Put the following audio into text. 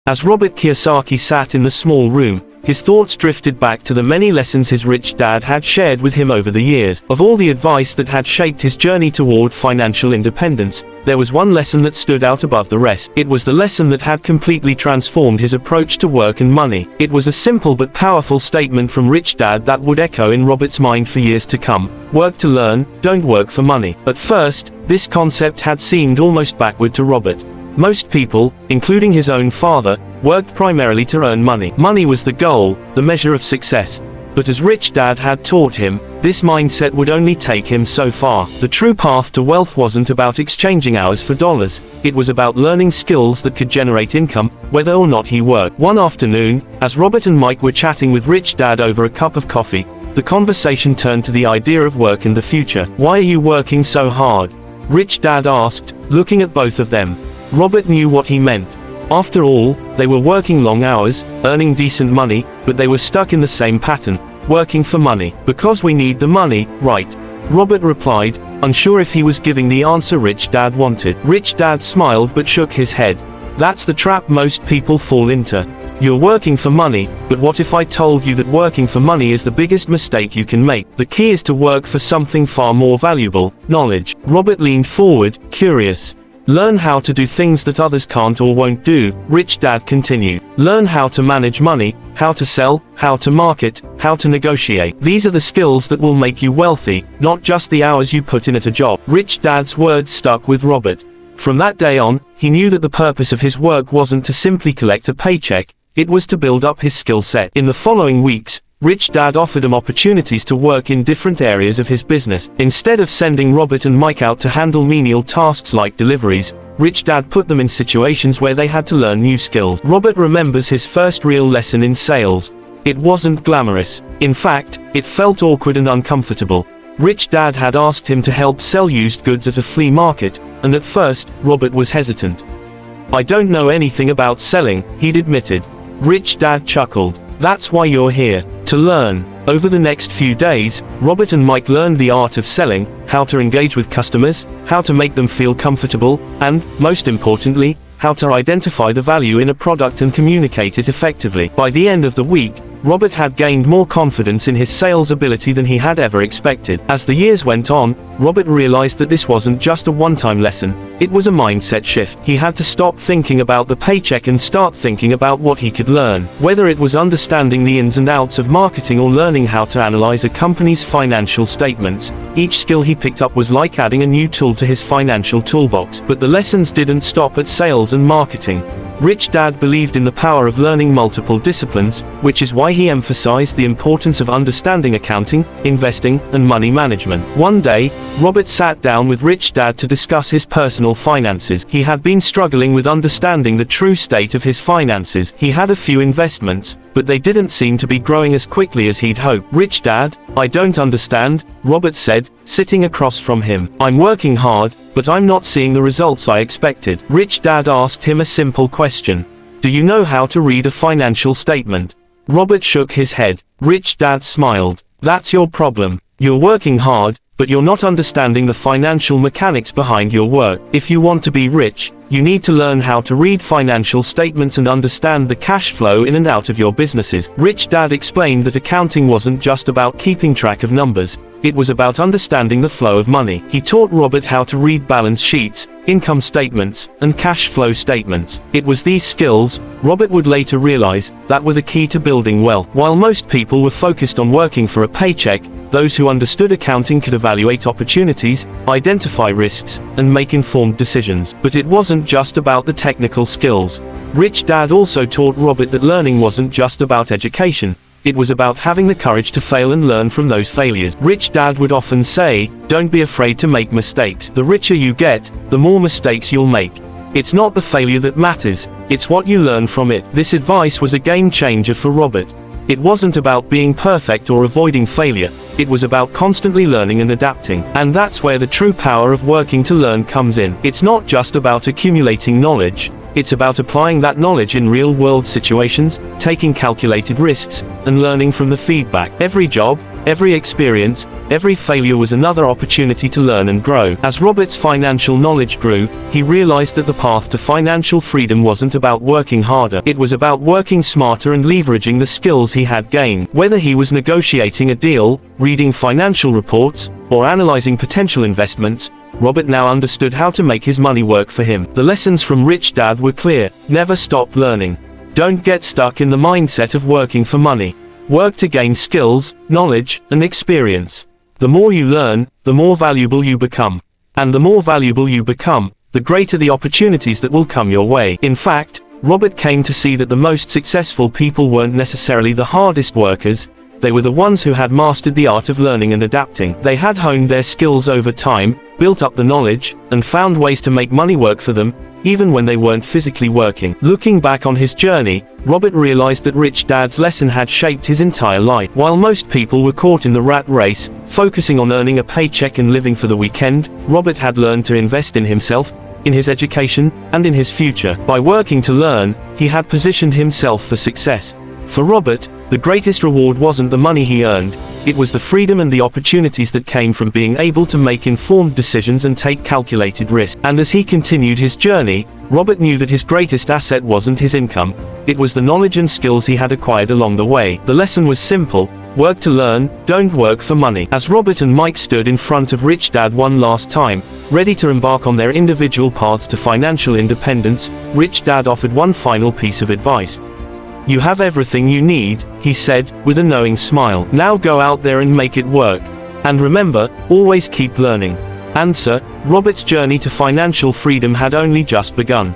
As Robert Kiyosaki sat in the small room, his thoughts drifted back to the many lessons his rich dad had shared with him over the years. Of all the advice that had shaped his journey toward financial independence, there was one lesson that stood out above the rest. It was the lesson that had completely transformed his approach to work and money. It was a simple but powerful statement from Rich Dad that would echo in Robert's mind for years to come. Work to learn, don't work for money. At first, this concept had seemed almost backward to Robert. Most people, including his own father, worked primarily to earn money. Money was the goal, the measure of success. But as Rich Dad had taught him, this mindset would only take him so far. The true path to wealth wasn't about exchanging hours for dollars. It was about learning skills that could generate income, whether or not he worked. One afternoon, as Robert and Mike were chatting with Rich Dad over a cup of coffee, the conversation turned to the idea of work and the future. "Why are you working so hard?" Rich Dad asked, looking at both of them. Robert knew what he meant. After all, they were working long hours, earning decent money, but they were stuck in the same pattern, working for money. "Because we need the money, right?" Robert replied, unsure if he was giving the answer Rich Dad wanted. Rich Dad smiled but shook his head. "That's the trap most people fall into. You're working for money, but what if I told you that working for money is the biggest mistake you can make? The key is to work for something far more valuable, knowledge." Robert leaned forward, curious. "Learn how to do things that others can't or won't do," Rich Dad continued. "Learn how to manage money, how to sell, how to market, how to negotiate. These are the skills that will make you wealthy, not just the hours you put in at a job." Rich Dad's words stuck with Robert. From that day on, he knew that the purpose of his work wasn't to simply collect a paycheck, it was to build up his skill set. In the following weeks, Rich Dad offered him opportunities to work in different areas of his business. Instead of sending Robert and Mike out to handle menial tasks like deliveries, Rich Dad put them in situations where they had to learn new skills. Robert remembers his first real lesson in sales. It wasn't glamorous. In fact, it felt awkward and uncomfortable. Rich Dad had asked him to help sell used goods at a flea market, and at first, Robert was hesitant. "I don't know anything about selling," he'd admitted. Rich Dad chuckled. "That's why you're here, to learn." Over the next few days, Robert and Mike learned the art of selling, how to engage with customers, how to make them feel comfortable, and, most importantly, how to identify the value in a product and communicate it effectively. By the end of the week, Robert had gained more confidence in his sales ability than he had ever expected. As the years went on, Robert realized that this wasn't just a one-time lesson, it was a mindset shift. He had to stop thinking about the paycheck and start thinking about what he could learn. Whether it was understanding the ins and outs of marketing or learning how to analyze a company's financial statements, each skill he picked up was like adding a new tool to his financial toolbox. But the lessons didn't stop at sales and marketing. Rich Dad believed in the power of learning multiple disciplines, which is why he emphasized the importance of understanding accounting, investing, and money management. One day, Robert sat down with Rich Dad to discuss his personal finances. He had been struggling with understanding the true state of his finances. He had a few investments, but they didn't seem to be growing as quickly as he'd hoped. "Rich Dad, I don't understand," Robert said, sitting across from him. "I'm working hard, but I'm not seeing the results I expected." Rich Dad asked him a simple question. "Do you know how to read a financial statement?" Robert shook his head. Rich Dad smiled. "That's your problem. You're working hard, but you're not understanding the financial mechanics behind your work. If you want to be rich, you need to learn how to read financial statements and understand the cash flow in and out of your businesses." Rich Dad explained that accounting wasn't just about keeping track of numbers, it was about understanding the flow of money. He taught Robert how to read balance sheets, income statements, and cash flow statements. It was these skills, Robert would later realize, that were the key to building wealth. While most people were focused on working for a paycheck, those who understood accounting could evaluate opportunities, identify risks, and make informed decisions. But it wasn't just about the technical skills. Rich Dad also taught Robert that learning wasn't just about education. It was about having the courage to fail and learn from those failures. Rich Dad would often say, "Don't be afraid to make mistakes. The richer you get, the more mistakes you'll make. It's not the failure that matters, it's what you learn from it." This advice was a game changer for Robert. It wasn't about being perfect or avoiding failure, it was about constantly learning and adapting. And that's where the true power of working to learn comes in. It's not just about accumulating knowledge, it's about applying that knowledge in real-world situations, taking calculated risks, and learning from the feedback. Every job, Every experience, every failure was another opportunity to learn and grow. As Robert's financial knowledge grew, he realized that the path to financial freedom wasn't about working harder. It was about working smarter and leveraging the skills he had gained. Whether he was negotiating a deal, reading financial reports, or analyzing potential investments, Robert now understood how to make his money work for him. The lessons from Rich Dad were clear. Never stop learning. Don't get stuck in the mindset of working for money. Work to gain skills, knowledge, and experience. The more you learn, the more valuable you become. And the more valuable you become, the greater the opportunities that will come your way. In fact, Robert came to see that the most successful people weren't necessarily the hardest workers. They were the ones who had mastered the art of learning and adapting. They had honed their skills over time, built up the knowledge, and found ways to make money work for them, even when they weren't physically working. Looking back on his journey, Robert realized that Rich Dad's lesson had shaped his entire life. While most people were caught in the rat race, focusing on earning a paycheck and living for the weekend, Robert had learned to invest in himself, in his education, and in his future. By working to learn, he had positioned himself for success. For Robert, the greatest reward wasn't the money he earned, it was the freedom and the opportunities that came from being able to make informed decisions and take calculated risks. And as he continued his journey, Robert knew that his greatest asset wasn't his income, it was the knowledge and skills he had acquired along the way. The lesson was simple: work to learn, don't work for money. As Robert and Mike stood in front of Rich Dad one last time, ready to embark on their individual paths to financial independence, Rich Dad offered one final piece of advice. You have everything you need, he said, with a knowing smile. Now go out there and make it work. And remember, always keep learning. Answer: Robert's journey to financial freedom had only just begun.